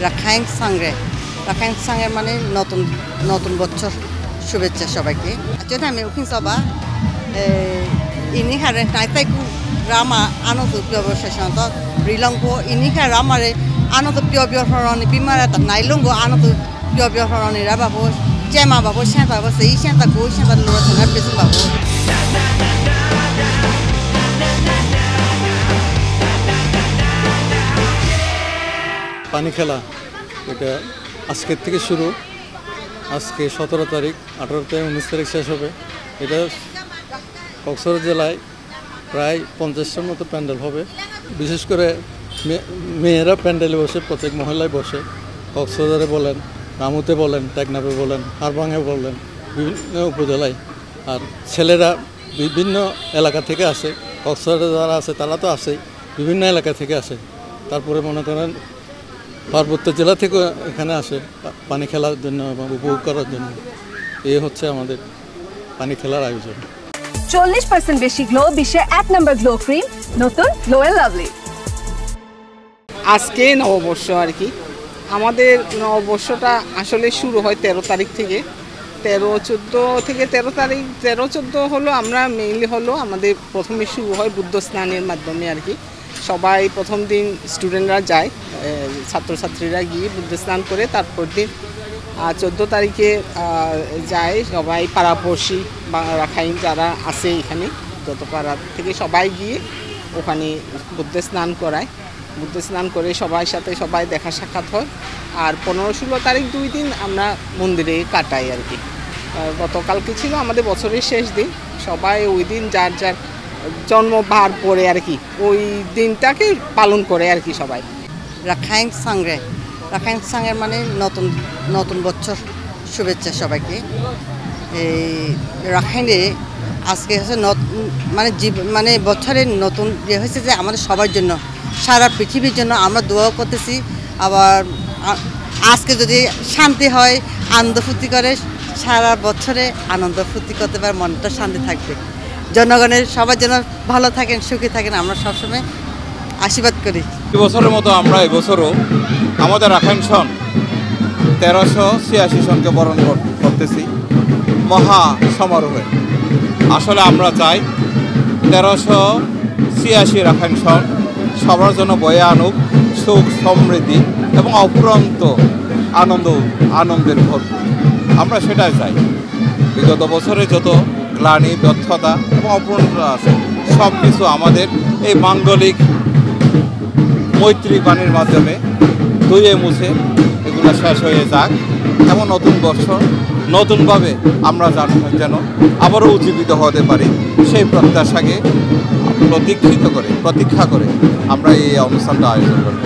Rakhine সাংরে মানে নতুন নতুন বছর শুভেচ্ছা সবাইকে যদি আমি উকিন সবা ini hari naik ku rama anu tu pio session to rilongko ini hari rama re anu tu pio horoni bimara ta nailongko anu tu pio horoni raba bo cema babo siapa babo sei siapa ku siapa luar sana besu babo পানি খেলা এটা আজকের থেকে শুরু আজকে 17 তারিখ 18 থেকে 19 তারিখ শেষ হবে এটা কক্সবাজার জেলায় প্রায় 50টার মতো প্যান্ডেল হবে বিশেষ করে মেয়েরা প্যান্ডেলে বসে প্রত্যেক মহল্লায় বসে কক্সবাজারে বলেন রামুতে বলেন টেকনাফে বলেন হারবাঙে বলেন বিভিন্ন উপজেলায় আর ছেলেরা বিভিন্ন এলাকা থেকে আসে কক্সবাজারে যারা আছে তারা তো আসেই বিভিন্ন এলাকা থেকে আসে তারপরে মনে করেন পার্বত্য জেলা থেকে এখানে আসে পানি খেলার জন্য এবং উপভোগ করার জন্য এই হচ্ছে আমাদের পানি খেলার আয়োজন 40% বেশি গ্লো বিশ্বের 1 নম্বর গ্লো ক্রিম নতুন গ্লো এন্ড লাভলি আজকে নববর্ষ আর কি আমাদের নববর্ষটা আসলে শুরু হয় 13 তারিখ থেকে 13-14 থেকে 13 তারিখ 13-14 হলো আমরা মেইনলি হলো আমাদের প্রথমে শুরু হয় বুদ্ধ স্নানের মাধ্যমে আর কি সবাই প্রথম দিন স্টুডেন্টরা যায় ছাত্রছাত্রীরা গিয়ে বুদ্ধ স্নান করে তারপর দিন 14 তারিখে যায় সবাই পাড়াপড়শি বা রাখাইন যারা আছে এখানে যত পাড়া থেকে সবাই গিয়ে ওখানে বুদ্ধ স্নান করায় বুদ্ধ স্নান করে সবাই সাথে সবাই দেখা সাক্ষাৎ হয় আর 15-16 তারিখ 2 দিন আমরা মন্দিরে কাটাই আর কি গতকালকে ছিল আমাদের বছরের শেষ দিন সবাই ওই দিন যার যার জন্মবার পরে আর কি ওই দিনটাকে পালন করে আর কি সবাই রাখাইন সাংরে মানে নতুন নতুন বছর শুভেচ্ছা সবাইকে এই রাখাইনে আজকে হচ্ছে মানে মানে বছরের নতুন ইয়ে হয়েছে যে আমাদের সবার জন্য সারা পৃথিবীর জন্য আমরা দোয়া করতেছি আবার আজকে যদি শান্তি হয় আনন্দ ফুর্তি করে সারা বছরে আনন্দ ফুর্তি করতে পারে মনটা শান্তি থাকবে জনগণের সবার জন্য ভালো থাকেন সুখী থাকেন আমরা সবসময় আশীর্বাদ করি বছরের মতো আমরা এবছরও আমাদের রাখাইন সন 1386 সনকে বরণ করতেছি মহা সমারোহে আসলে আমরা চাই 1386 রাখাইন সন সবার জন্য বয়ে আনুক সুখ সমৃদ্ধি এবং অফুরন্ত আনন্দের ভরপুর আমরা সেটাই চাই বিগত বছরে যত গ্লানি ব্যর্থতা এবং অপূর্ণতা আছে সব কিছু আমাদের এই মাঙ্গলিক মৈত্রী বাণীর মাধ্যমে ধুয়ে মুছে এগুলো শেষ হয়ে যাক এবং নতুন বর্ষ নতুনভাবে আমরা যেন আবারও উজ্জীবিত হতে পারি সেই প্রত্যাশাকে প্রতীক্ষা করে আমরা এই অনুষ্ঠানটা আয়োজন করি